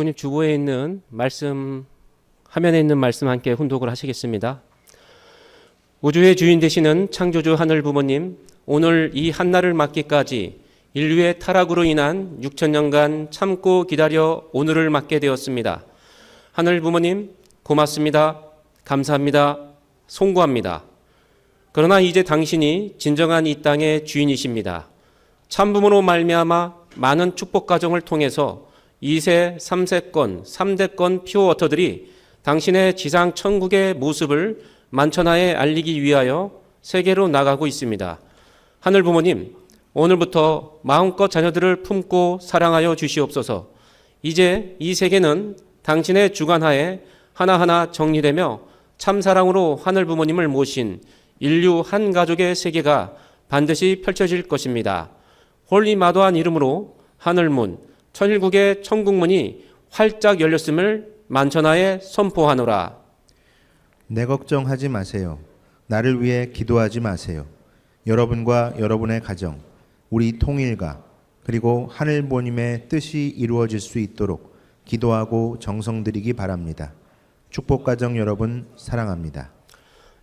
일꾼님 주보에 있는 말씀, 화면에 있는 말씀 함께 훈독을 하시겠습니다. 우주의 주인 되시는 창조주 하늘 부모님, 오늘 이 한날을 맞기까지 인류의 타락으로 인한 6천년간 참고 기다려 오늘을 맞게 되었습니다. 하늘 부모님 고맙습니다. 감사합니다. 송구합니다. 그러나 이제 당신이 진정한 이 땅의 주인이십니다. 참부모로 말미암아 많은 축복 가정을 통해서 2세, 3세권, 3대권 퓨어워터들이 당신의 지상 천국의 모습을 만천하에 알리기 위하여 세계로 나가고 있습니다. 하늘 부모님, 오늘부터 마음껏 자녀들을 품고 사랑하여 주시옵소서. 이제 이 세계는 당신의 주관하에 하나하나 정리되며 참사랑으로 하늘 부모님을 모신 인류 한 가족의 세계가 반드시 펼쳐질 것입니다. 홀리마도한 이름으로 하늘문, 천일국의 천국문이 활짝 열렸음을 만천하에 선포하노라. 내 걱정하지 마세요. 나를 위해 기도하지 마세요. 여러분과 여러분의 가정, 우리 통일가, 그리고 하늘 부모님의 뜻이 이루어질 수 있도록 기도하고 정성 들이기 바랍니다. 축복 가정 여러분 사랑합니다.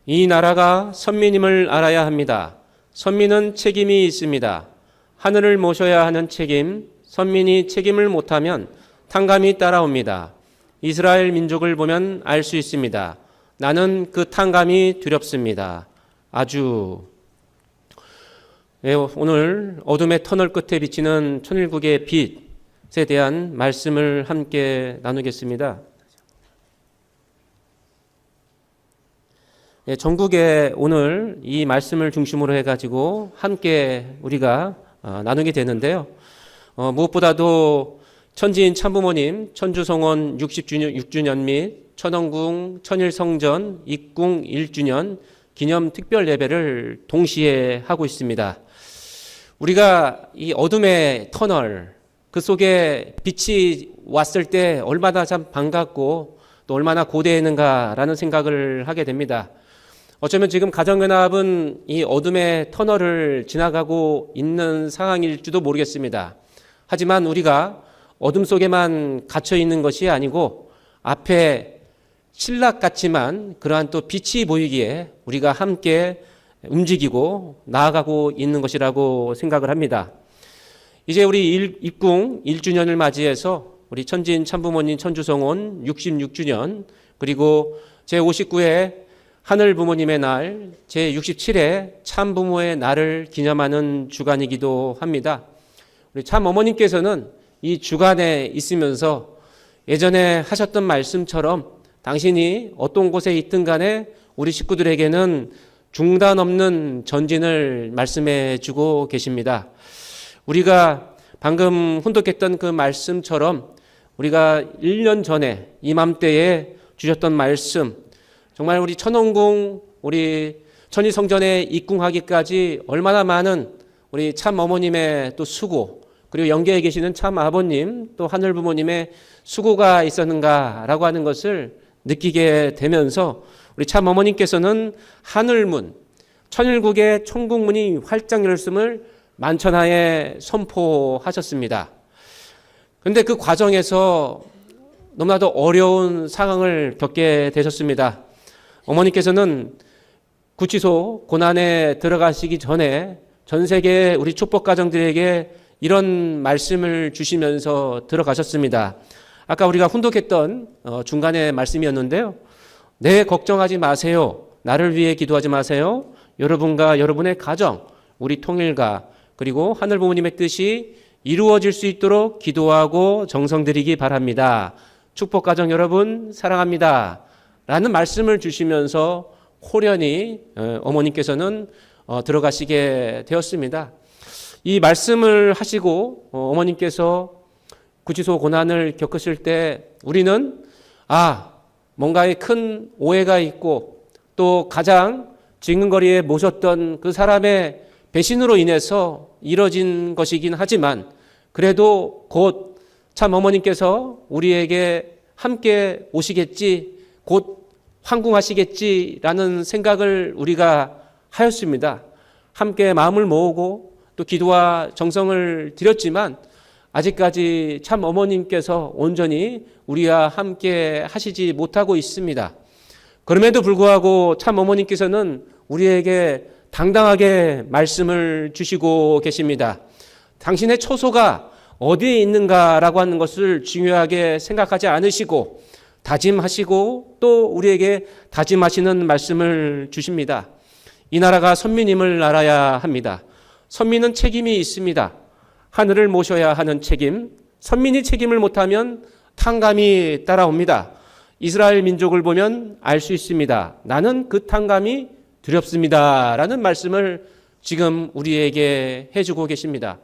이 나라가 선민임을 알아야 합니다. 선민은 책임이 있습니다. 하늘을 모셔야 하는 책임, 선민이 책임을 못하면 탕감이 따라옵니다. 이스라엘 민족을 보면 알 수 있습니다. 나는 그 탕감이 두렵습니다. 아주 오늘 어둠의 터널 끝에 비치는 천일국의 빛에 대한 말씀을 함께 나누겠습니다. 전국에 오늘 이 말씀을 중심으로 해가지고 함께 우리가 나누게 되는데요. 무엇보다도 천지인 참부모님 천주성원 66주년 및 천원궁 천일성전 입궁 1주년 기념 특별 예배를 동시에 하고 있습니다. 우리가 이 어둠의 터널 그 속에 빛이 왔을 때 얼마나 참 반갑고 또 얼마나 고대했는가라는 생각을 하게 됩니다. 어쩌면 지금 가정연합은 이 어둠의 터널을 지나가고 있는 상황일지도 모르겠습니다. 하지만 우리가 어둠 속에만 갇혀 있는 것이 아니고 앞에 신락 같지만 그러한 또 빛이 보이기에 우리가 함께 움직이고 나아가고 있는 것이라고 생각을 합니다. 이제 우리 입궁 1주년을 맞이해서 우리 천지인 참부모님 천주성원 66주년 그리고 제59회 하늘 부모님의 날, 제67회 참부모의 날을 기념하는 주간이기도 합니다. 우리 참 어머님께서는 이 주간에 있으면서 예전에 하셨던 말씀처럼 당신이 어떤 곳에 있든 간에 우리 식구들에게는 중단 없는 전진을 말씀해 주고 계십니다. 우리가 방금 훈독했던 그 말씀처럼 우리가 1년 전에 이맘때에 주셨던 말씀, 정말 우리 천원궁, 우리 천일성전에 입궁하기까지 얼마나 많은 우리 참 어머님의 또 수고, 그리고 영계에 계시는 참 아버님, 또 하늘 부모님의 수고가 있었는가라고 하는 것을 느끼게 되면서 우리 참 어머님께서는 하늘문, 천일국의 천국문이 활짝 열렸음을 만천하에 선포하셨습니다. 그런데 그 과정에서 너무나도 어려운 상황을 겪게 되셨습니다. 어머니께서는 구치소 고난에 들어가시기 전에 전 세계 우리 축복 가정들에게 이런 말씀을 주시면서 들어가셨습니다. 아까 우리가 훈독했던 중간의 말씀이었는데요. 내 걱정하지 마세요. 나를 위해 기도하지 마세요. 여러분과 여러분의 가정, 우리 통일가 그리고 하늘 부모님의 뜻이 이루어질 수 있도록 기도하고 정성 들이기 바랍니다. 축복 가정 여러분 사랑합니다. 라는 말씀을 주시면서 호련히 어머님께서는 들어가시게 되었습니다. 이 말씀을 하시고 어머님께서 구치소 고난을 겪으실 때 우리는 뭔가에 큰 오해가 있고 또 가장 지근거리에 모셨던 그 사람의 배신으로 인해서 이뤄진 것이긴 하지만 그래도 곧 참 어머님께서 우리에게 함께 오시겠지, 곧 황궁하시겠지라는 생각을 우리가 하였습니다. 함께 마음을 모으고 또 기도와 정성을 드렸지만 아직까지 참 어머님께서 온전히 우리와 함께 하시지 못하고 있습니다. 그럼에도 불구하고 참 어머님께서는 우리에게 당당하게 말씀을 주시고 계십니다. 당신의 초소가 어디에 있는가라고 하는 것을 중요하게 생각하지 않으시고 다짐하시고 또 우리에게 다짐하시는 말씀을 주십니다. 이 나라가 선민임을 알아야 합니다. 선민은 책임이 있습니다. 하늘을 모셔야 하는 책임, 선민이 책임을 못하면 탕감이 따라옵니다. 이스라엘 민족을 보면 알 수 있습니다. 나는 그 탕감이 두렵습니다. 라는 말씀을 지금 우리에게 해주고 계십니다.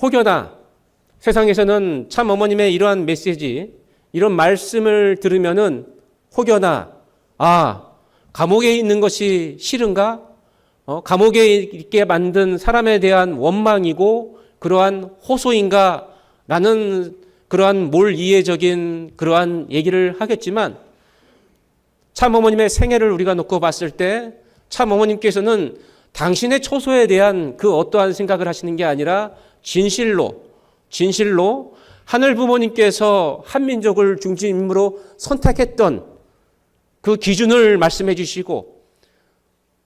혹여나 세상에서는 참 어머님의 이러한 메시지, 이런 말씀을 들으면은 혹여나 감옥에 있는 것이 싫은가? 감옥에 있게 만든 사람에 대한 원망이고 그러한 호소인가? 라는 그러한 몰이해적인 그러한 얘기를 하겠지만 참 어머님의 생애를 우리가 놓고 봤을 때 참 어머님께서는 당신의 초소에 대한 그 어떠한 생각을 하시는 게 아니라 진실로 하늘 부모님께서 한민족을 중심으로 선택했던 그 기준을 말씀해 주시고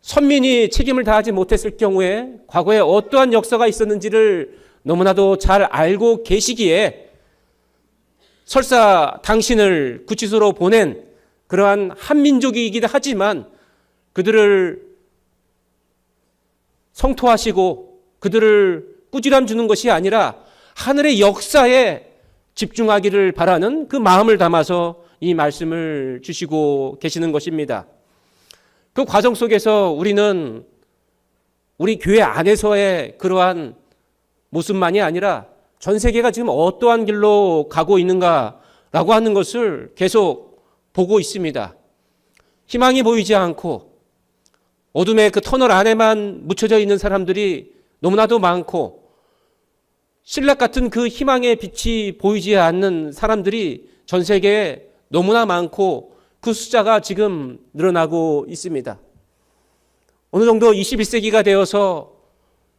선민이 책임을 다하지 못했을 경우에 과거에 어떠한 역사가 있었는지를 너무나도 잘 알고 계시기에 설사 당신을 구치소로 보낸 그러한 한민족이기도 하지만 그들을 성토하시고 그들을 꾸지람 주는 것이 아니라 하늘의 역사에 집중하기를 바라는 그 마음을 담아서 이 말씀을 주시고 계시는 것입니다. 그 과정 속에서 우리는 우리 교회 안에서의 그러한 모습만이 아니라 전 세계가 지금 어떠한 길로 가고 있는가라고 하는 것을 계속 보고 있습니다. 희망이 보이지 않고 어둠의 그 터널 안에만 묻혀져 있는 사람들이 너무나도 많고 신락 같은 그 희망의 빛이 보이지 않는 사람들이 전 세계에 너무나 많고 그 숫자가 지금 늘어나고 있습니다. 어느 정도 21세기가 되어서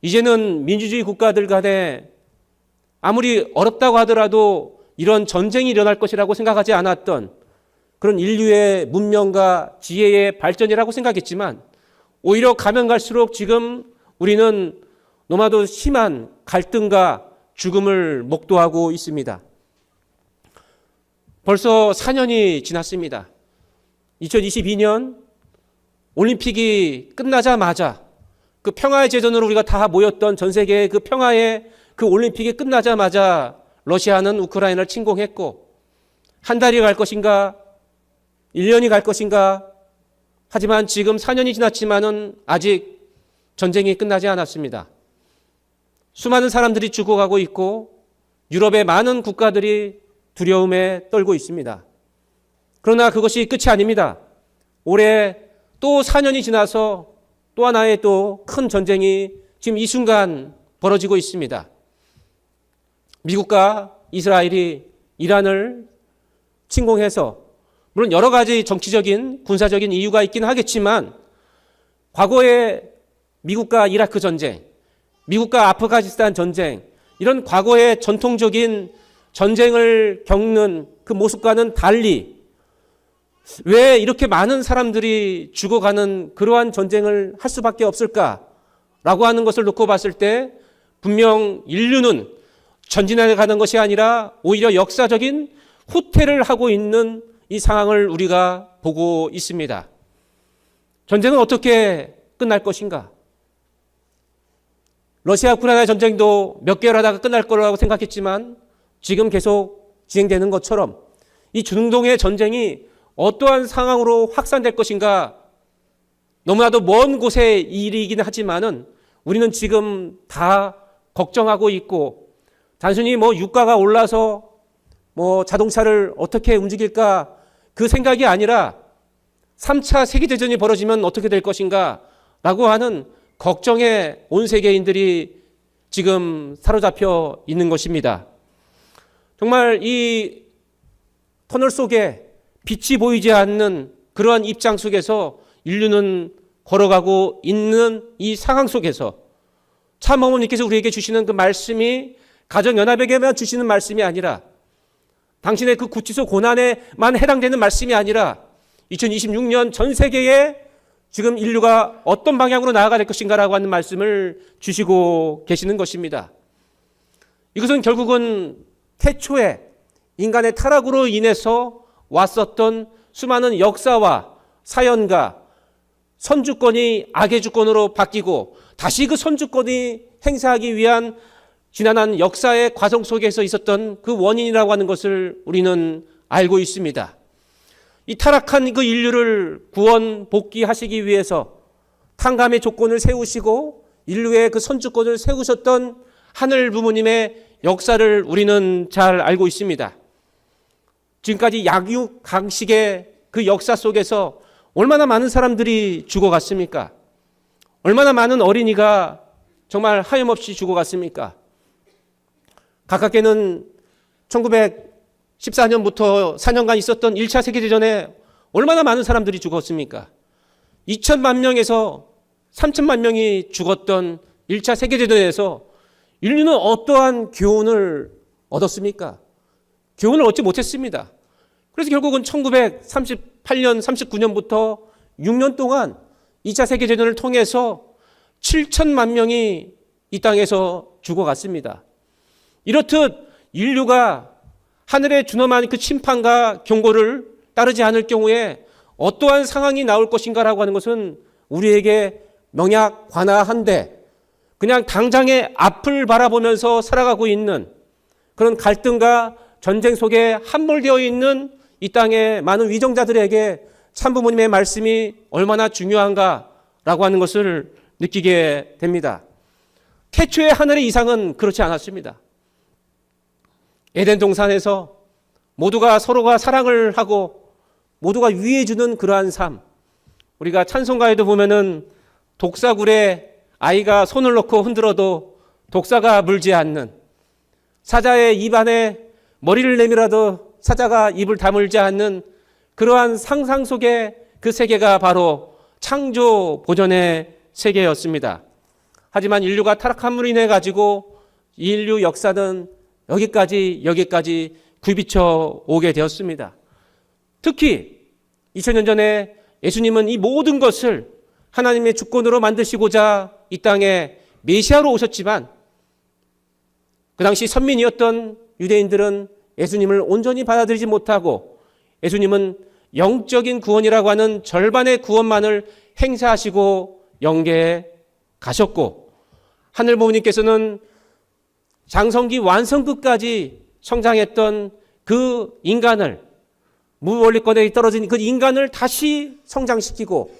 이제는 민주주의 국가들 간에 아무리 어렵다고 하더라도 이런 전쟁이 일어날 것이라고 생각하지 않았던 그런 인류의 문명과 지혜의 발전이라고 생각했지만 오히려 가면 갈수록 지금 우리는 너무나도 심한 갈등과 죽음을 목도하고 있습니다. 벌써 4년이 지났습니다. 2022년 올림픽이 끝나자마자 그 평화의 제전으로 우리가 다 모였던 전 세계의 그 평화의 그 올림픽이 끝나자마자 러시아는 우크라이나를 침공했고 한 달이 갈 것인가 1년이 갈 것인가 하지만 지금 4년이 지났지만은 아직 전쟁이 끝나지 않았습니다. 수많은 사람들이 죽어가고 있고 유럽의 많은 국가들이 두려움에 떨고 있습니다. 그러나 그것이 끝이 아닙니다. 올해 또 4년이 지나서 또 하나의 또 큰 전쟁이 지금 이 순간 벌어지고 있습니다. 미국과 이스라엘이 이란을 침공해서 물론 여러 가지 정치적인 군사적인 이유가 있긴 하겠지만 과거에 미국과 이라크 전쟁, 미국과 아프가니스탄 전쟁 이런 과거의 전통적인 전쟁을 겪는 그 모습과는 달리 왜 이렇게 많은 사람들이 죽어가는 그러한 전쟁을 할 수밖에 없을까라고 하는 것을 놓고 봤을 때 분명 인류는 전진해 가는 것이 아니라 오히려 역사적인 후퇴를 하고 있는 이 상황을 우리가 보고 있습니다. 전쟁은 어떻게 끝날 것인가? 러시아 우크라이나 전쟁도 몇 개월 하다가 끝날 거라고 생각했지만 지금 계속 진행되는 것처럼 이 중동의 전쟁이 어떠한 상황으로 확산될 것인가 너무나도 먼 곳의 일이긴 하지만은 우리는 지금 다 걱정하고 있고 단순히 유가가 올라서 자동차를 어떻게 움직일까 그 생각이 아니라 3차 세계대전이 벌어지면 어떻게 될 것인가 라고 하는 걱정에 온 세계인들이 지금 사로잡혀 있는 것입니다. 정말 이 터널 속에 빛이 보이지 않는 그러한 입장 속에서 인류는 걸어가고 있는 이 상황 속에서 참 어머니께서 우리에게 주시는 그 말씀이 가정연합에게만 주시는 말씀이 아니라 당신의 그 구치소 고난에만 해당되는 말씀이 아니라 2026년 전 세계에 지금 인류가 어떤 방향으로 나아갈 것인가라고 하는 말씀을 주시고 계시는 것입니다. 이것은 결국은 태초에 인간의 타락으로 인해서 왔었던 수많은 역사와 사연과 선주권이 악의 주권으로 바뀌고 다시 그 선주권이 행사하기 위한 지난한 역사의 과정 속에서 있었던 그 원인이라고 하는 것을 우리는 알고 있습니다. 이 타락한 그 인류를 구원 복귀하시기 위해서 탕감의 조건을 세우시고 인류의 그 선주권을 세우셨던 하늘 부모님의 역사를 우리는 잘 알고 있습니다. 지금까지 약육 강식의 그 역사 속에서 얼마나 많은 사람들이 죽어갔습니까? 얼마나 많은 어린이가 정말 하염없이 죽어갔습니까? 가깝게는 1914년부터 4년간 있었던 1차 세계대전에 얼마나 많은 사람들이 죽었습니까? 2천만 명에서 3천만 명이 죽었던 1차 세계대전에서 인류는 어떠한 교훈을 얻었습니까? 교훈을 얻지 못했습니다. 그래서 결국은 1938년, 39년부터 6년 동안 2차 세계대전을 통해서 7천만 명이 이 땅에서 죽어갔습니다. 이렇듯 인류가 하늘에 준엄한 그 심판과 경고를 따르지 않을 경우에 어떠한 상황이 나올 것인가라고 하는 것은 우리에게 명약관화한데 그냥 당장의 앞을 바라보면서 살아가고 있는 그런 갈등과 전쟁 속에 함몰되어 있는 이 땅의 많은 위정자들에게 참부모님의 말씀이 얼마나 중요한가라고 하는 것을 느끼게 됩니다. 태초의 하늘의 이상은 그렇지 않았습니다. 에덴 동산에서 모두가 서로가 사랑을 하고 모두가 위해주는 그러한 삶. 우리가 찬송가에도 보면은 독사굴에 아이가 손을 넣고 흔들어도 독사가 물지 않는, 사자의 입 안에 머리를 내밀어도 사자가 입을 다물지 않는 그러한 상상 속의 그 세계가 바로 창조 보존의 세계였습니다. 하지만 인류가 타락함으로 인해 가지고 인류 역사는 여기까지 굴비쳐 오게 되었습니다. 특히 2000년 전에 예수님은 이 모든 것을 하나님의 주권으로 만드시고자 이 땅에 메시아로 오셨지만 그 당시 선민이었던 유대인들은 예수님을 온전히 받아들이지 못하고 예수님은 영적인 구원이라고 하는 절반의 구원만을 행사하시고 영계에 가셨고 하늘 부모님께서는 장성기 완성끝까지 성장했던 그 인간을 무원리권에 떨어진 그 인간을 다시 성장시키고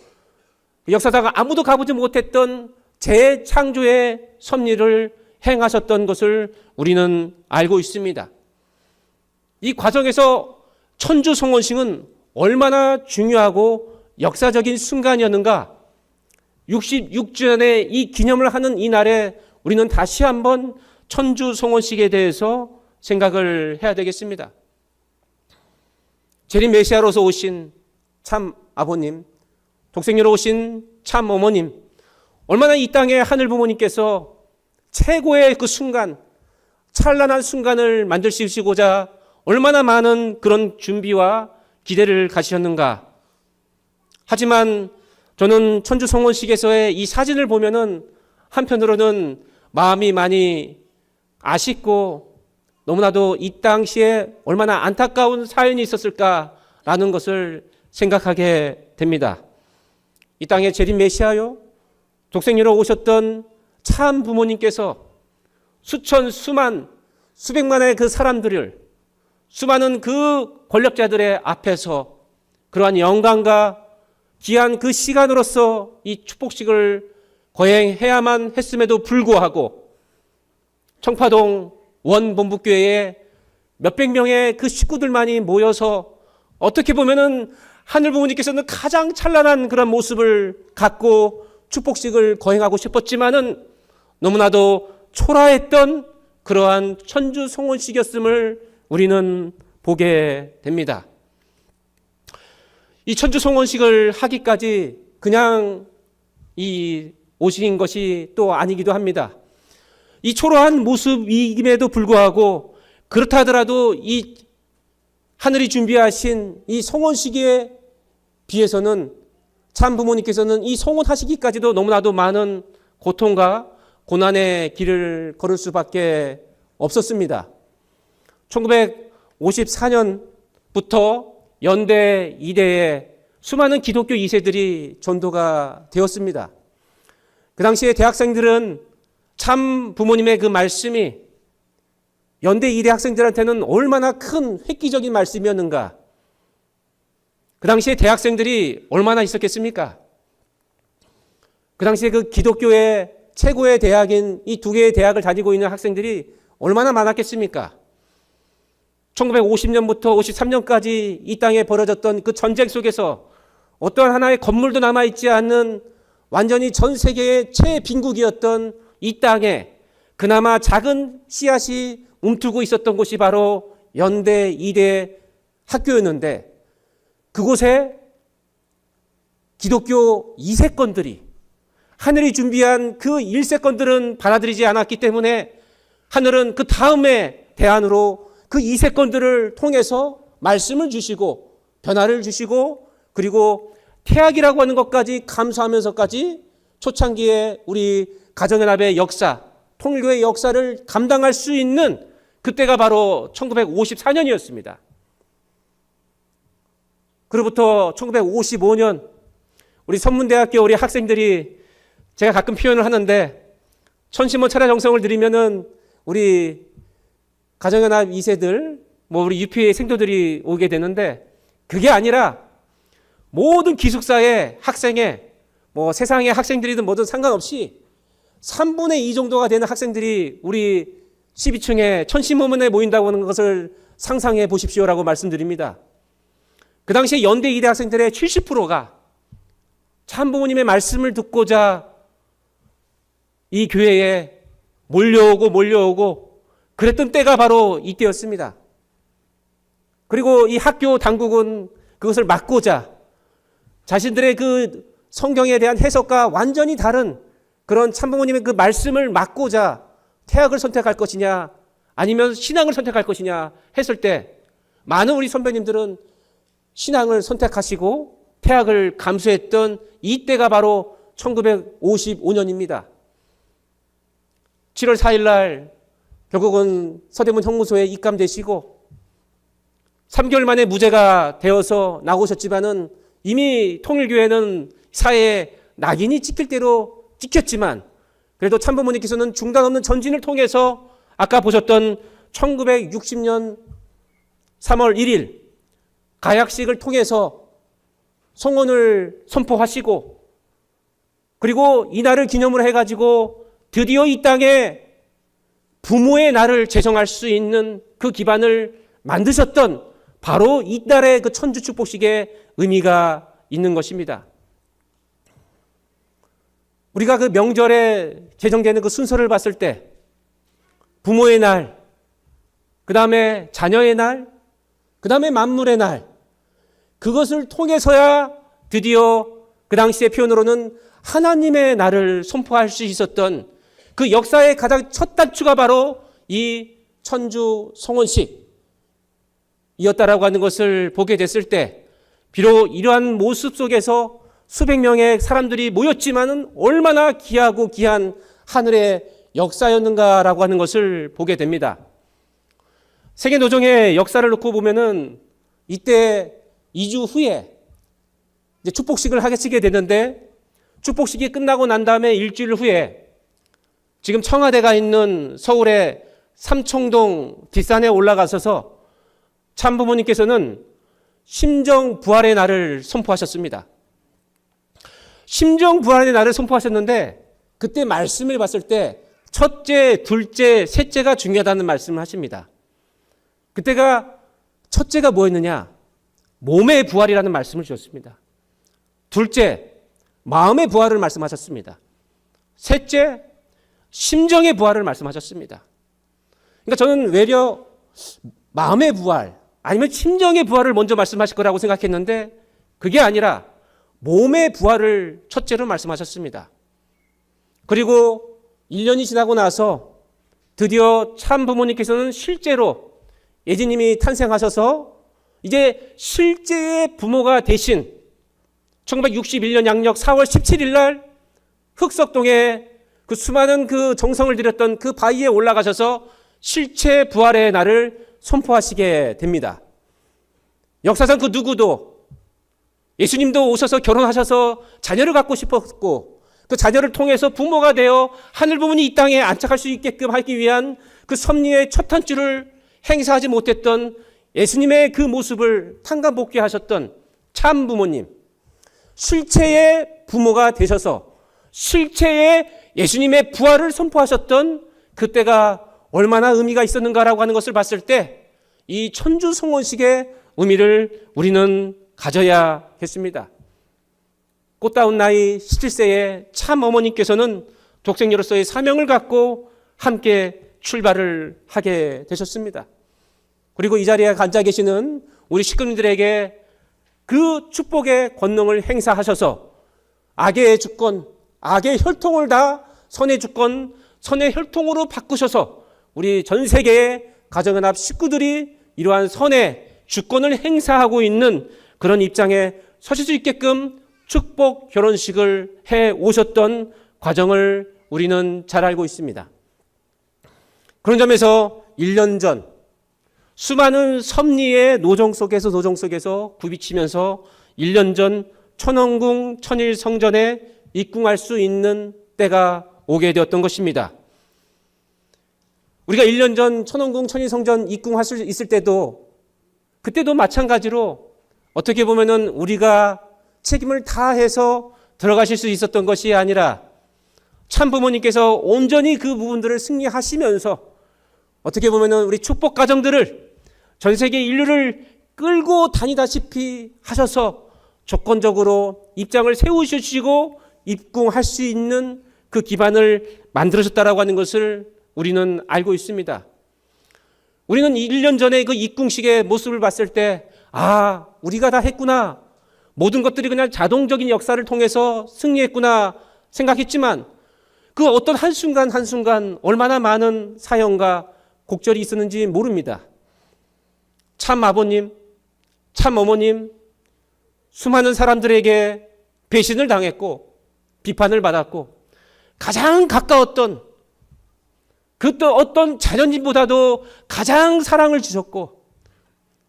역사다가 아무도 가보지 못했던 재창조의 섭리를 행하셨던 것을 우리는 알고 있습니다. 이 과정에서 천주성원식은 얼마나 중요하고 역사적인 순간이었는가 66주년의 이 기념을 하는 이 날에 우리는 다시 한번 천주성원식에 대해서 생각을 해야 되겠습니다. 재림 메시아로서 오신 참 아버님, 독생녀로 오신 참 어머님, 얼마나 이 땅의 하늘 부모님께서 최고의 그 순간, 찬란한 순간을 만드시고자 얼마나 많은 그런 준비와 기대를 가지셨는가. 하지만 저는 천주성원식에서의 이 사진을 보면은 한편으로는 마음이 많이 아쉽고 너무나도 이 당시에 얼마나 안타까운 사연이 있었을까라는 것을 생각하게 됩니다. 이 땅에 재림 메시아요, 독생녀로 오셨던 참 부모님께서 수백만의 그 사람들을 수많은 그 권력자들의 앞에서 그러한 영광과 귀한 그 시간으로서 이 축복식을 거행해야만 했음에도 불구하고 청파동 원본부교회에 몇백 명의 그 식구들만이 모여서 어떻게 보면은 하늘 부모님께서는 가장 찬란한 그런 모습을 갖고 축복식을 거행하고 싶었지만은 너무나도 초라했던 그러한 천주성원식이었음을 우리는 보게 됩니다. 이 천주성원식을 하기까지 그냥 이 오신 것이 또 아니기도 합니다. 이 초라한 모습임에도 불구하고 그렇다 하더라도 이 하늘이 준비하신 이 성혼식에 비해서는 참 부모님께서는 이 성혼하시기까지도 너무나도 많은 고통과 고난의 길을 걸을 수밖에 없었습니다. 1954년부터 연대 이대에 수많은 기독교 2세들이 전도가 되었습니다. 그 당시에 대학생들은 참 부모님의 그 말씀이 연대 이대 학생들한테는 얼마나 큰 획기적인 말씀이었는가. 그 당시에 대학생들이 얼마나 있었겠습니까? 그 당시에 그 기독교의 최고의 대학인 이 두 개의 대학을 다니고 있는 학생들이 얼마나 많았겠습니까? 1950년부터 53년까지 이 땅에 벌어졌던 그 전쟁 속에서 어떠한 하나의 건물도 남아있지 않는 완전히 전 세계의 최빈국이었던 이 땅에 그나마 작은 씨앗이 움트고 있었던 곳이 바로 연대, 이대 학교였는데 그곳에 기독교 2세권들이 하늘이 준비한 그 1세권들은 받아들이지 않았기 때문에 하늘은 그 다음에 대안으로 그 2세권들을 통해서 말씀을 주시고 변화를 주시고 그리고 태학이라고 하는 것까지 감수하면서까지 초창기에 우리 가정연합의 역사, 통일교의 역사를 감당할 수 있는 그때가 바로 1954년이었습니다. 그로부터 1955년 우리 선문대학교 우리 학생들이 제가 가끔 표현을 하는데 천시모 차례정성을 드리면은 우리 가정연합 2세들 우리 UPA 생도들이 오게 되는데 그게 아니라 모든 기숙사의 학생의 세상의 학생들이든 뭐든 상관없이 3분의 2 정도가 되는 학생들이 우리 12층에 천시모문에 모인다고 하는 것을 상상해 보십시오라고 말씀드립니다. 그 당시에 연대 이대 학생들의 70%가 참부모님의 말씀을 듣고자 이 교회에 몰려오고 그랬던 때가 바로 이때였습니다. 그리고 이 학교 당국은 그것을 막고자 자신들의 그 성경에 대한 해석과 완전히 다른 그런 참부모님의 그 말씀을 막고자 태학을 선택할 것이냐 아니면 신앙을 선택할 것이냐 했을 때 많은 우리 선배님들은 신앙을 선택하시고 태학을 감수했던 이때가 바로 1955년입니다. 7월 4일 날 결국은 서대문 형무소에 입감되시고 3개월 만에 무죄가 되어서 나오셨지만은 이미 통일교회는 사회에 낙인이 찍힐 대로 찍혔지만 그래도 참부모님께서는 중단 없는 전진을 통해서 아까 보셨던 1960년 3월 1일 가약식을 통해서 성혼을 선포하시고 그리고 이날을 기념으로 해가지고 드디어 이 땅에 부모의 날을 제정할 수 있는 그 기반을 만드셨던 바로 이날의 그 천주 축복식의 의미가 있는 것입니다. 우리가 그 명절에 제정되는 그 순서를 봤을 때 부모의 날, 그 다음에 자녀의 날, 그 다음에 만물의 날, 그것을 통해서야 드디어 그 당시의 표현으로는 하나님의 날을 선포할 수 있었던 그 역사의 가장 첫 단추가 바로 이 천주 성혼식이었다라고 하는 것을 보게 됐을 때 비록 이러한 모습 속에서 수백 명의 사람들이 모였지만은 얼마나 귀하고 귀한 하늘의 역사였는가라고 하는 것을 보게 됩니다. 세계노정의 역사를 놓고 보면은 이때 2주 후에 이제 축복식을 하시게 되는데 축복식이 끝나고 난 다음에 일주일 후에 지금 청와대가 있는 서울의 삼청동 뒷산에 올라가셔서 참부모님께서는 심정 부활의 날을 선포하셨습니다. 심정 부활의 날을 선포하셨는데 그때 말씀을 봤을 때 첫째, 둘째, 셋째가 중요하다는 말씀을 하십니다. 그때가 첫째가 뭐였느냐? 몸의 부활이라는 말씀을 주셨습니다. 둘째, 마음의 부활을 말씀하셨습니다. 셋째, 심정의 부활을 말씀하셨습니다. 그러니까 저는 외려 마음의 부활 아니면 심정의 부활을 먼저 말씀하실 거라고 생각했는데 그게 아니라 몸의 부활을 첫째로 말씀하셨습니다. 그리고 1년이 지나고 나서 드디어 참 부모님께서는 실제로 예진님이 탄생하셔서 이제 실제의 부모가 되신 1961년 양력 4월 17일 날 흑석동에 그 수많은 그 정성을 들였던 그 바위에 올라가셔서 실체 부활의 날을 선포하시게 됩니다. 역사상 그 누구도 예수님도 오셔서 결혼하셔서 자녀를 갖고 싶었고 그 자녀를 통해서 부모가 되어 하늘 부모님 이 땅에 안착할 수 있게끔 하기 위한 그 섭리의 첫 단추를 행사하지 못했던 예수님의 그 모습을 탕감복귀하셨던 참 부모님, 실체의 부모가 되셔서 실체의 예수님의 부활을 선포하셨던 그때가 얼마나 의미가 있었는가라고 하는 것을 봤을 때 이 천주성원식의 의미를 우리는 가져야겠습니다. 꽃다운 나이 17세의 참 어머님께서는 독생녀로서의 사명을 갖고 함께 출발을 하게 되셨습니다. 그리고 이 자리에 앉아 계시는 우리 식구님들에게 그 축복의 권능을 행사하셔서 악의 주권, 악의 혈통을 다 선의 주권, 선의 혈통으로 바꾸셔서 우리 전 세계의 가정연합 식구들이 이러한 선의 주권을 행사하고 있는 그런 입장에 서실 수 있게끔 축복 결혼식을 해 오셨던 과정을 우리는 잘 알고 있습니다. 그런 점에서 1년 전 수많은 섭리의 노정 속에서 굽이치면서 1년 전 천원궁 천일성전에 입궁할 수 있는 때가 오게 되었던 것입니다. 우리가 1년 전 천원궁 천일성전 입궁할 수 있을 때도 그때도 마찬가지로 어떻게 보면은 우리가 책임을 다해서 들어가실 수 있었던 것이 아니라 참 부모님께서 온전히 그 부분들을 승리하시면서 어떻게 보면은 우리 축복 가정들을 전 세계 인류를 끌고 다니다시피 하셔서 조건적으로 입장을 세우시고 입궁할 수 있는 그 기반을 만들어졌다라고 하는 것을 우리는 알고 있습니다. 우리는 1년 전에 그 입궁식의 모습을 봤을 때 우리가 다 했구나. 모든 것들이 그냥 자동적인 역사를 통해서 승리했구나 생각했지만 그 어떤 한순간 한순간 얼마나 많은 사연과 곡절이 있었는지 모릅니다. 참 아버님, 참 어머님, 수많은 사람들에게 배신을 당했고 비판을 받았고 가장 가까웠던 그 또 어떤 자녀님보다도 가장 사랑을 주셨고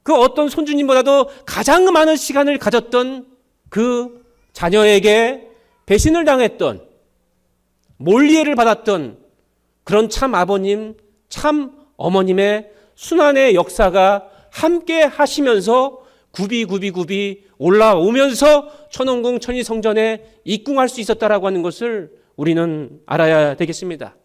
그 어떤 손주님보다도 가장 많은 시간을 가졌던 그 자녀에게 배신을 당했던 몰리해를 받았던 그런 참 아버님, 참 어머님의 순환의 역사가 함께 하시면서 굽이 올라오면서 천원궁 천일성전에 입궁할 수 있었다라고 하는 것을 우리는 알아야 되겠습니다.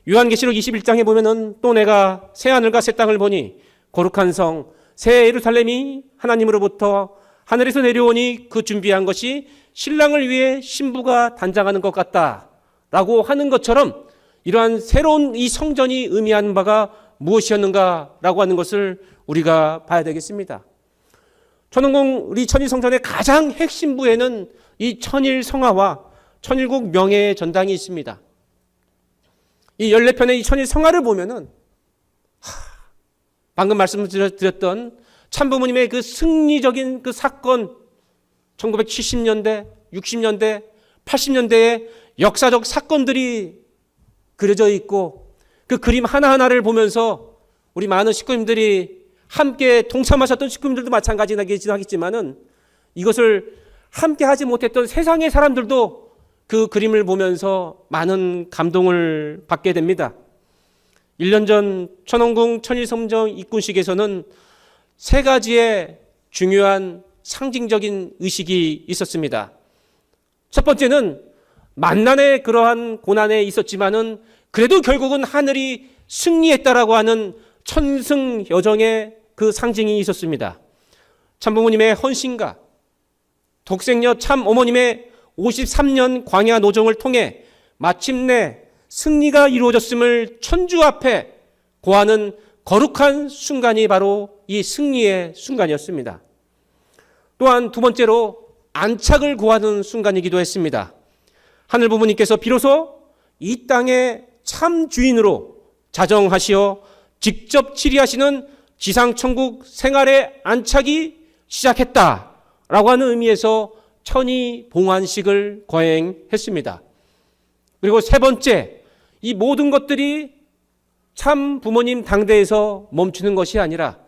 요한계시록 21장에 보면은 또 내가 새 하늘과 새 땅을 보니 거룩한 성 새 예루살렘이 하나님으로부터 하늘에서 내려오니 그 준비한 것이 신랑을 위해 신부가 단장하는 것 같다라고 하는 것처럼 이러한 새로운 이 성전이 의미하는 바가 무엇이었는가라고 하는 것을 우리가 봐야 되겠습니다. 천원궁 우리 천일성전의 가장 핵심부에는 이 천일성화와 천일국 명예의 전당이 있습니다. 이 14편의 이 천일성화를 보면은 방금 말씀드렸던 참부모님의 그 승리적인 그 사건 1970년대, 60년대, 80년대의 역사적 사건들이 그려져 있고 그 그림 하나하나를 보면서 우리 많은 식구님들이 함께 동참하셨던 식구님들도 마찬가지긴 하겠지만은 이것을 함께 하지 못했던 세상의 사람들도 그 그림을 보면서 많은 감동을 받게 됩니다. 1년 전 천원궁 천일성전 입궁식에서는 세 가지의 중요한 상징적인 의식이 있었습니다. 첫 번째는 만난의 그러한 고난에 있었지만은 그래도 결국은 하늘이 승리했다라고 하는 천승여정의 그 상징이 있었습니다. 참부모님의 헌신과 독생녀 참 어머님의 53년 광야 노정을 통해 마침내 승리가 이루어졌음을 천주 앞에 고하는 거룩한 순간이 바로 이 승리의 순간이었습니다. 또한 두 번째로 안착을 고하는 순간이기도 했습니다. 하늘 부모님께서 비로소 이 땅의 참 주인으로 자정하시어 직접 치리하시는 지상천국 생활에 안착이 시작했다라고 하는 의미에서 천이봉환식을 거행했습니다. 그리고 세 번째, 이 모든 것들이 참 부모님 당대에서 멈추는 것이 아니라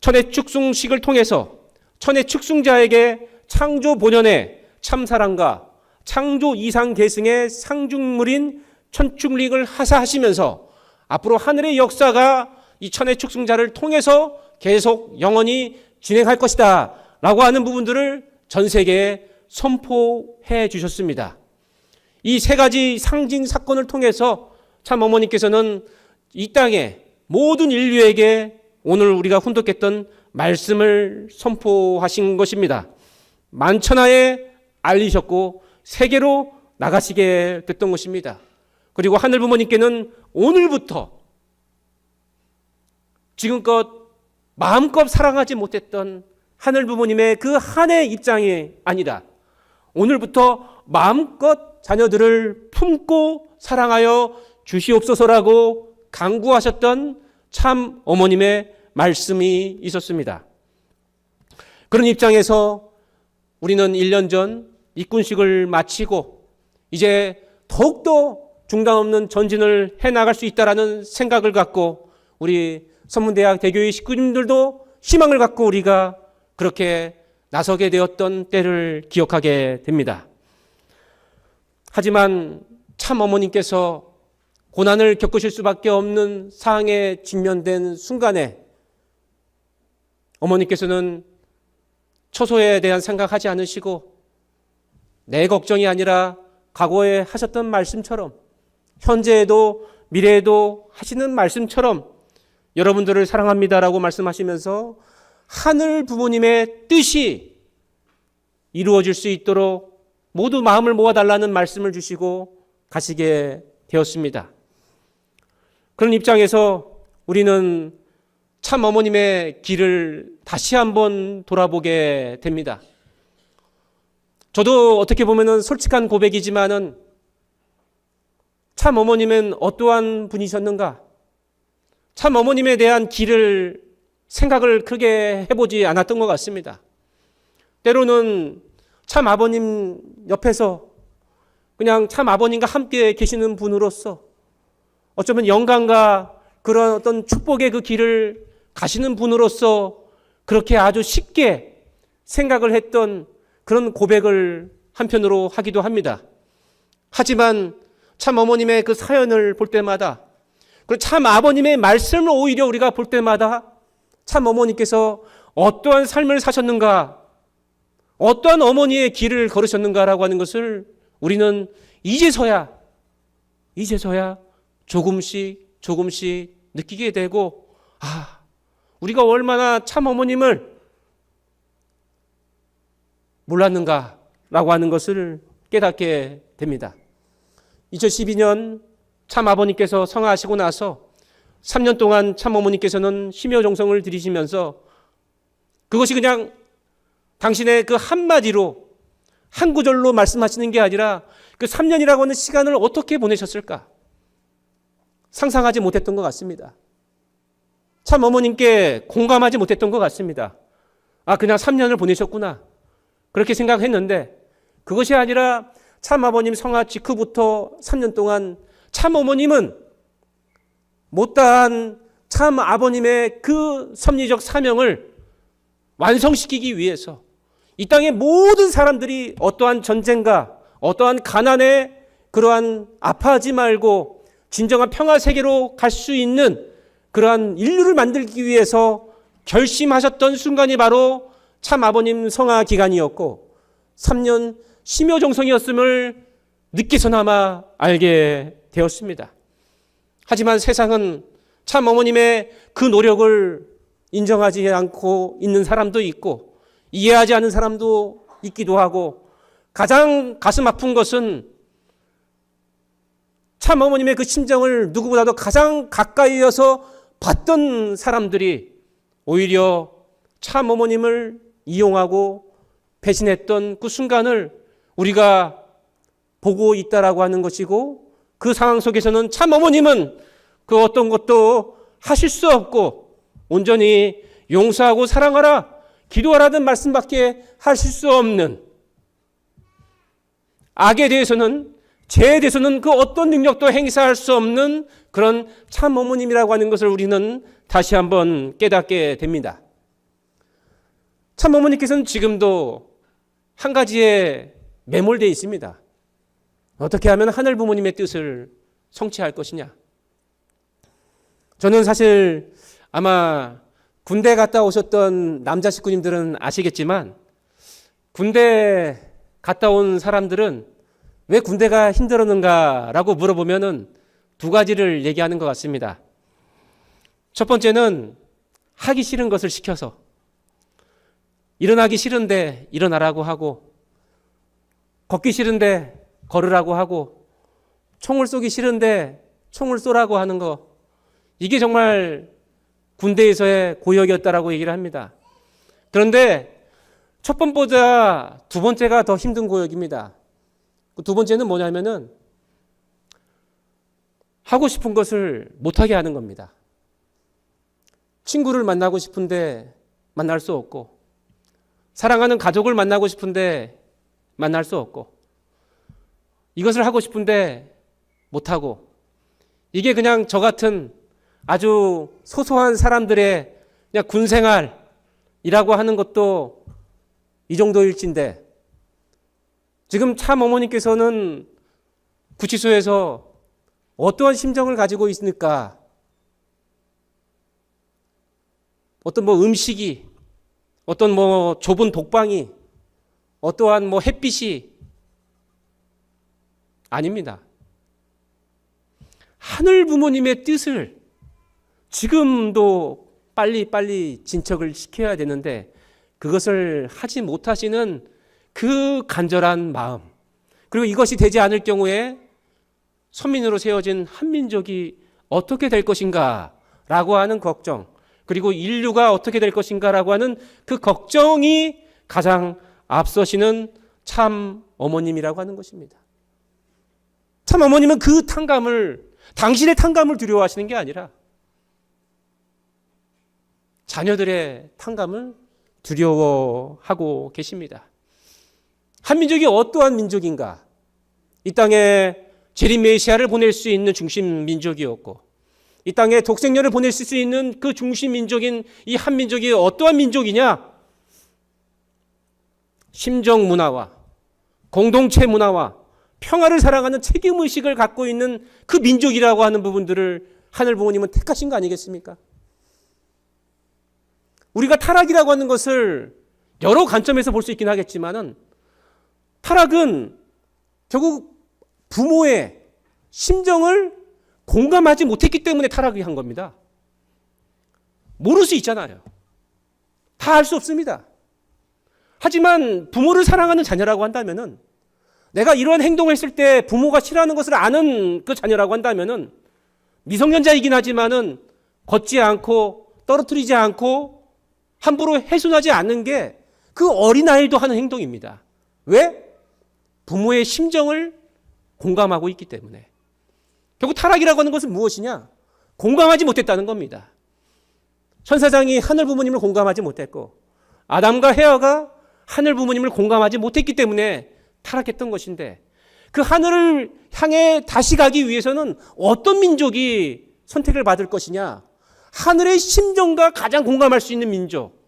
천혜축승식을 통해서 천혜축승자에게 창조 본연의 참사랑과 창조 이상 계승의 상중물인 천축릭을 하사하시면서 앞으로 하늘의 역사가 이 천혜축승자를 통해서 계속 영원히 진행할 것이다 라고 하는 부분들을 전 세계에 선포해 주셨습니다. 이 세 가지 상징 사건을 통해서 참 어머니께서는 이 땅에 모든 인류에게 오늘 우리가 훈독했던 말씀을 선포하신 것입니다. 만천하에 알리셨고 세계로 나가시게 됐던 것입니다. 그리고 하늘 부모님께는 오늘부터 지금껏 마음껏 사랑하지 못했던 하늘 부모님의 그 한 해 입장이 아니라 오늘부터 마음껏 자녀들을 품고 사랑하여 주시옵소서라고 간구하셨던 참 어머님의 말씀이 있었습니다. 그런 입장에서 우리는 1년 전 입군식을 마치고 이제 더욱더 중단 없는 전진을 해나갈 수 있다라는 생각을 갖고 우리 선문대학 대교의 식구님들도 희망을 갖고 우리가 그렇게 나서게 되었던 때를 기억하게 됩니다. 하지만 참 어머님께서 고난을 겪으실 수밖에 없는 상황에 직면된 순간에 어머니께서는 처소에 대한 생각하지 않으시고 내 걱정이 아니라 과거에 하셨던 말씀처럼 현재에도 미래에도 하시는 말씀처럼 여러분들을 사랑합니다라고 말씀하시면서 하늘 부모님의 뜻이 이루어질 수 있도록 모두 마음을 모아달라는 말씀을 주시고 가시게 되었습니다. 그런 입장에서 우리는 참 어머님의 길을 다시 한번 돌아보게 됩니다. 저도 어떻게 보면 솔직한 고백이지만은 참 어머님은 어떠한 분이셨는가? 참 어머님에 대한 길을 생각을 크게 해보지 않았던 것 같습니다. 때로는 참 아버님 옆에서 그냥 참 아버님과 함께 계시는 분으로서 어쩌면 영광과 그런 어떤 축복의 그 길을 가시는 분으로서 그렇게 아주 쉽게 생각을 했던 그런 고백을 한편으로 하기도 합니다. 하지만 참 어머님의 그 사연을 볼 때마다 그리고 참 아버님의 말씀을 오히려 우리가 볼 때마다 참 어머니께서 어떠한 삶을 사셨는가, 어떠한 어머니의 길을 걸으셨는가라고 하는 것을 우리는 이제서야 조금씩 느끼게 되고, 우리가 얼마나 참 어머님을 몰랐는가라고 하는 것을 깨닫게 됩니다. 2012년 참 아버님께서 성화하시고 나서 3년 동안 참 어머니께서는 심여정성을 들이시면서 그것이 그냥 당신의 그 한마디로 한 구절로 말씀하시는 게 아니라 그 3년이라고 하는 시간을 어떻게 보내셨을까? 상상하지 못했던 것 같습니다. 참 어머님께 공감하지 못했던 것 같습니다. 그냥 3년을 보내셨구나. 그렇게 생각했는데 그것이 아니라 참 아버님 성화 직후부터 3년 동안 참 어머님은 못다한 참 아버님의 그 섭리적 사명을 완성시키기 위해서 이 땅의 모든 사람들이 어떠한 전쟁과 어떠한 가난에 그러한 아파하지 말고 진정한 평화 세계로 갈 수 있는 그러한 인류를 만들기 위해서 결심하셨던 순간이 바로 참 아버님 성화 기간이었고 3년 심여정성이었음을 늦게서나마 알게 되었습니다. 하지만 세상은 참 어머님의 그 노력을 인정하지 않고 있는 사람도 있고 이해하지 않는 사람도 있기도 하고 가장 가슴 아픈 것은 참 어머님의 그 심정을 누구보다도 가장 가까이여서 봤던 사람들이 오히려 참 어머님을 이용하고 배신했던 그 순간을 우리가 보고 있다라고 하는 것이고 그 상황 속에서는 참 어머님은 그 어떤 것도 하실 수 없고 온전히 용서하고 사랑하라, 기도하라는 말씀밖에 하실 수 없는, 악에 대해서는, 죄에 대해서는 그 어떤 능력도 행사할 수 없는 그런 참 어머님이라고 하는 것을 우리는 다시 한번 깨닫게 됩니다. 참 어머니께서는 지금도 한 가지에 매몰되어 있습니다. 어떻게 하면 하늘 부모님의 뜻을 성취할 것이냐. 저는 사실 아마 군대 갔다 오셨던 남자 식구님들은 아시겠지만, 군대 갔다 온 사람들은 왜 군대가 힘들었는가라고 물어보면은 두 가지를 얘기하는 것 같습니다. 첫 번째는 하기 싫은 것을 시켜서, 일어나기 싫은데 일어나라고 하고, 걷기 싫은데 걸으라고 하고, 총을 쏘기 싫은데 총을 쏘라고 하는 거, 이게 정말 군대에서의 고역이었다라고 얘기를 합니다. 그런데 첫 번보다 두 번째가 더 힘든 고역입니다. 두 번째는 뭐냐면은 하고 싶은 것을 못하게 하는 겁니다. 친구를 만나고 싶은데 만날 수 없고, 사랑하는 가족을 만나고 싶은데 만날 수 없고, 이것을 하고 싶은데 못하고, 이게 그냥 저 같은 아주 소소한 사람들의 그냥 군생활이라고 하는 것도 이 정도일진데, 지금 참 어머니께서는 구치소에서 어떠한 심정을 가지고 있습니까? 어떤 음식이, 어떤 좁은 독방이, 어떠한 햇빛이 아닙니다. 하늘 부모님의 뜻을 지금도 빨리 진척을 시켜야 되는데, 그것을 하지 못하시는 그 간절한 마음, 그리고 이것이 되지 않을 경우에 선민으로 세워진 한민족이 어떻게 될 것인가 라고 하는 걱정, 그리고 인류가 어떻게 될 것인가 라고 하는 그 걱정이 가장 앞서시는 참 어머님이라고 하는 것입니다. 참 어머님은 그 탕감을, 당신의 탕감을 두려워하시는 게 아니라 자녀들의 탕감을 두려워하고 계십니다. 한민족이 어떠한 민족인가? 이 땅에 재림 메시아를 보낼 수 있는 중심 민족이었고, 이 땅에 독생녀를 보낼 수 있는 그 중심 민족인 이 한민족이 어떠한 민족이냐? 심정 문화와 공동체 문화와 평화를 사랑하는 책임의식을 갖고 있는 그 민족이라고 하는 부분들을 하늘 부모님은 택하신 거 아니겠습니까? 우리가 타락이라고 하는 것을 여러 관점에서 볼 수 있긴 하겠지만은, 타락은 결국 부모의 심정을 공감하지 못했기 때문에 타락을 한 겁니다. 모를 수 있잖아요. 다 알 수 없습니다. 하지만 부모를 사랑하는 자녀라고 한다면은, 내가 이러한 행동을 했을 때 부모가 싫어하는 것을 아는 그 자녀라고 한다면은, 미성년자이긴 하지만은 걷지 않고 떨어뜨리지 않고 함부로 훼손하지 않는 게 그 어린아이도 하는 행동입니다. 왜? 부모의 심정을 공감하고 있기 때문에. 결국 타락이라고 하는 것은 무엇이냐? 공감하지 못했다는 겁니다. 천사장이 하늘 부모님을 공감하지 못했고, 아담과 헤아가 하늘 부모님을 공감하지 못했기 때문에 타락했던 것인데, 그 하늘을 향해 다시 가기 위해서는 어떤 민족이 선택을 받을 것이냐? 하늘의 심정과 가장 공감할 수 있는 민족,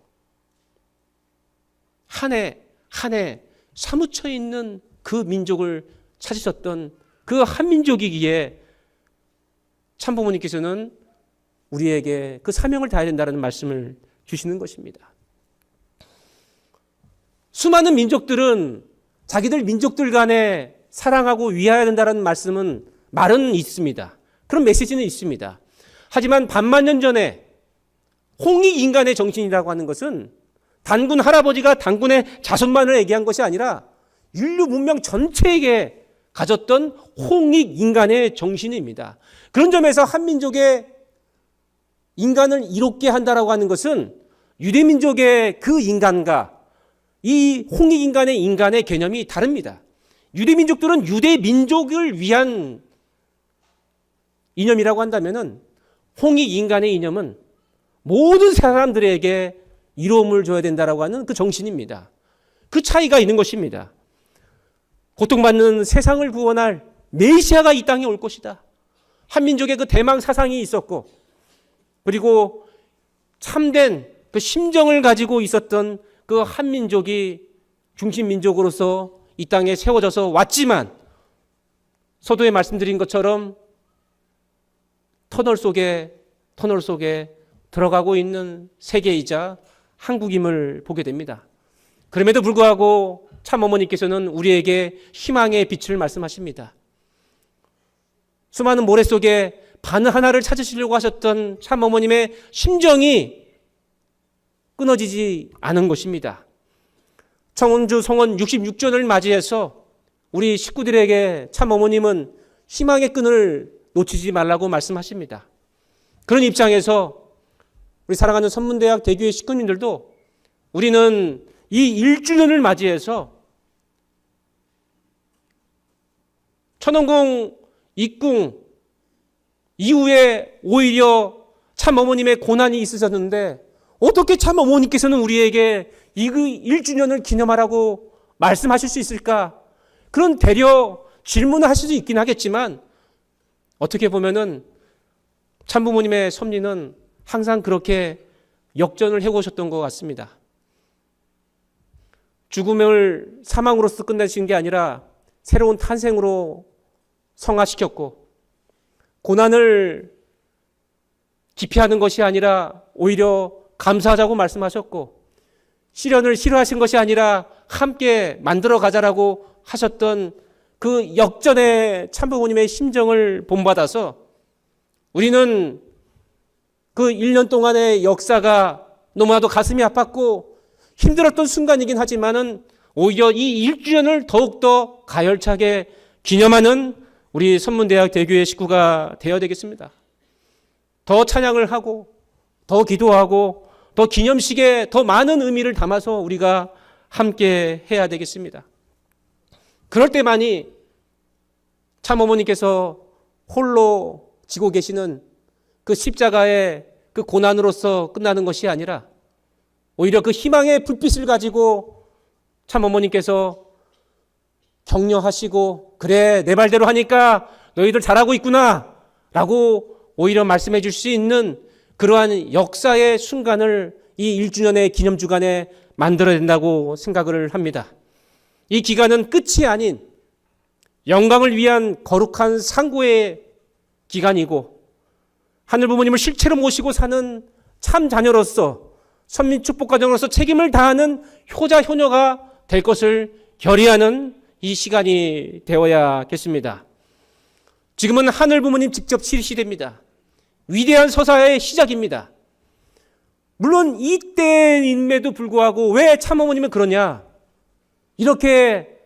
한 해 사무쳐 있는 그 민족을 찾으셨던 그 한민족이기에 참부모님께서는 우리에게 그 사명을 다해야 된다는 말씀을 주시는 것입니다. 수많은 민족들은 자기들 민족들 간에 사랑하고 위하여야 된다는 말은 있습니다. 그런 메시지는 있습니다. 하지만 반만년 전에 홍익 인간의 정신이라고 하는 것은 단군 할아버지가 단군의 자손만을 얘기한 것이 아니라 인류 문명 전체에게 가졌던 홍익 인간의 정신입니다. 그런 점에서 한민족의 인간을 이롭게 한다라고 하는 것은 유대민족의 그 인간과 이 홍익 인간의 개념이 다릅니다. 유대민족들은 유대민족을 위한 이념이라고 한다면은 홍익 인간의 이념은 모든 사람들에게 이로움을 줘야 된다라고 하는 그 정신입니다. 그 차이가 있는 것입니다. 고통받는 세상을 구원할 메시아가 이 땅에 올 것이다. 한민족의 그 대망 사상이 있었고, 그리고 참된 그 심정을 가지고 있었던 그 한민족이 중심민족으로서 이 땅에 세워져서 왔지만, 서두에 말씀드린 것처럼 터널 속에 들어가고 있는 세계이자 한국임을 보게 됩니다. 그럼에도 불구하고 참어머니께서는 우리에게 희망의 빛을 말씀하십니다. 수많은 모래 속에 바늘 하나를 찾으시려고 하셨던 참어머님의 심정이 끊어지지 않은 것입니다. 청운주 성원 66주년을 맞이해서 우리 식구들에게 참어머님은 희망의 끈을 놓치지 말라고 말씀하십니다. 그런 입장에서 우리 사랑하는 선문대학 대교회 식구님들도 우리는 이 1주년을 맞이해서 천원궁 입궁 이후에 오히려 참어머님의 고난이 있으셨는데 어떻게 참어머니께서는 우리에게 이 1주년을 기념하라고 말씀하실 수 있을까? 그런 대려 질문을 하실 수 있긴 하겠지만, 어떻게 보면은 참부모님의 섭리는 항상 그렇게 역전을 해오셨던 것 같습니다. 죽음을 사망으로서 끝내신 게 아니라 새로운 탄생으로 성화시켰고, 고난을 기피하는 것이 아니라 오히려 감사하자고 말씀하셨고, 시련을 싫어하신 것이 아니라 함께 만들어 가자라고 하셨던 그 역전의 참부모님의 심정을 본받아서 우리는 그 1년 동안의 역사가 너무나도 가슴이 아팠고 힘들었던 순간이긴 하지만은 오히려 이 1주년을 더욱더 가열차게 기념하는 우리 선문대학 대교회 식구가 되어야 되겠습니다. 더 찬양을 하고 더 기도하고 더 기념식에 더 많은 의미를 담아서 우리가 함께 해야 되겠습니다. 그럴 때만이 참어머니께서 홀로 지고 계시는 그 십자가의 그 고난으로서 끝나는 것이 아니라 오히려 그 희망의 불빛을 가지고 참어머니께서 격려하시고, 그래 내 말대로 하니까 너희들 잘하고 있구나 라고 오히려 말씀해 줄 수 있는 그러한 역사의 순간을 이 1주년의 기념주간에 만들어야 된다고 생각을 합니다. 이 기간은 끝이 아닌 영광을 위한 거룩한 상고의 기간이고, 하늘 부모님을 실체로 모시고 사는 참 자녀로서 선민 축복 가정으로서 책임을 다하는 효자 효녀가 될 것을 결의하는 이 시간이 되어야겠습니다. 지금은 하늘 부모님 직접 시대입니다. 위대한 서사의 시작입니다. 물론 이때임에도 불구하고 왜 참어머님은 그러냐, 이렇게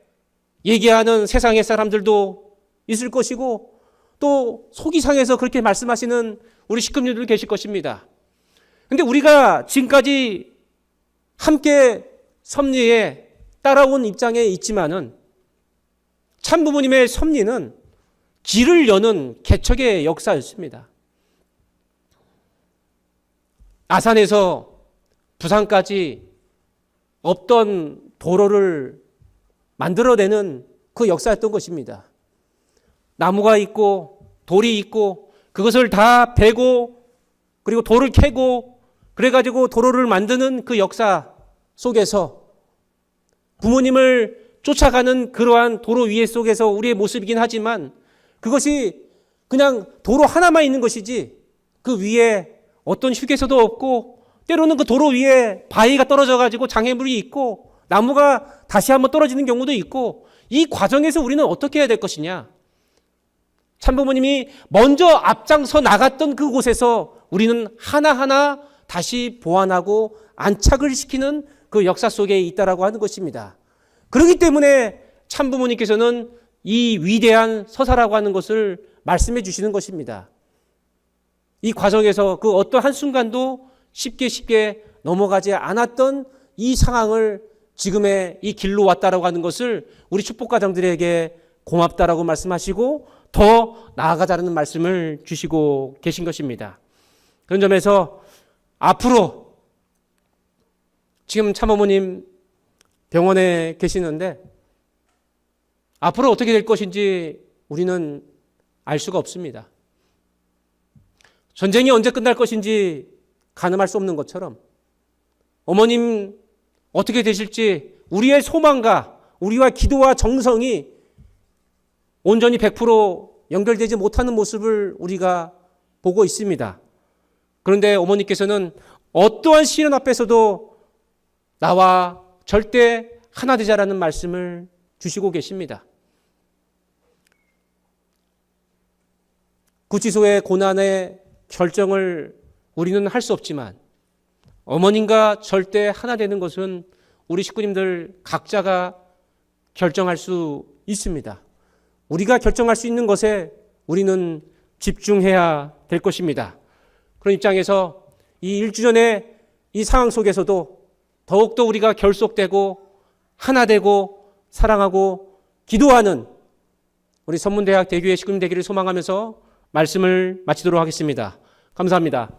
얘기하는 세상의 사람들도 있을 것이고, 또 속이 상해서 그렇게 말씀하시는 우리 식구님들 계실 것입니다. 근데 우리가 지금까지 함께 섭리에 따라온 입장에 있지만은 참부모님의 섭리는 길을 여는 개척의 역사였습니다. 아산에서 부산까지 없던 도로를 만들어내는 그 역사였던 것입니다. 나무가 있고 돌이 있고 그것을 다 베고 그리고 돌을 캐고 그래가지고 도로를 만드는 그 역사 속에서 부모님을 쫓아가는 그러한 도로 위에 속에서 우리의 모습이긴 하지만, 그것이 그냥 도로 하나만 있는 것이지 그 위에 어떤 휴게소도 없고, 때로는 그 도로 위에 바위가 떨어져가지고 장애물이 있고 나무가 다시 한번 떨어지는 경우도 있고, 이 과정에서 우리는 어떻게 해야 될 것이냐. 참부모님이 먼저 앞장서 나갔던 그곳에서 우리는 하나하나 다시 보완하고 안착을 시키는 그 역사 속에 있다라고 하는 것입니다. 그렇기 때문에 참부모님께서는 이 위대한 서사라고 하는 것을 말씀해 주시는 것입니다. 이 과정에서 그 어떤 한순간도 쉽게 넘어가지 않았던 이 상황을 지금의 이 길로 왔다라고 하는 것을 우리 축복가정들에게 고맙다라고 말씀하시고, 더 나아가자는 말씀을 주시고 계신 것입니다. 그런 점에서 앞으로 지금 참어머님 병원에 계시는데 앞으로 어떻게 될 것인지 우리는 알 수가 없습니다. 전쟁이 언제 끝날 것인지 가늠할 수 없는 것처럼 어머님 어떻게 되실지 우리의 소망과 우리와 기도와 정성이 온전히 100% 연결되지 못하는 모습을 우리가 보고 있습니다. 그런데 어머니께서는 어떠한 시련 앞에서도 나와 절대 하나 되자라는 말씀을 주시고 계십니다. 구치소의 고난의 결정을 우리는 할 수 없지만 어머님과 절대 하나 되는 것은 우리 식구님들 각자가 결정할 수 있습니다. 우리가 결정할 수 있는 것에 우리는 집중해야 될 것입니다. 그런 입장에서 이 1주년의 이 상황 속에서도 더욱더 우리가 결속되고 하나 되고 사랑하고 기도하는 우리 선문대학 대교회 식구님 되기를 소망하면서 말씀을 마치도록 하겠습니다. 감사합니다.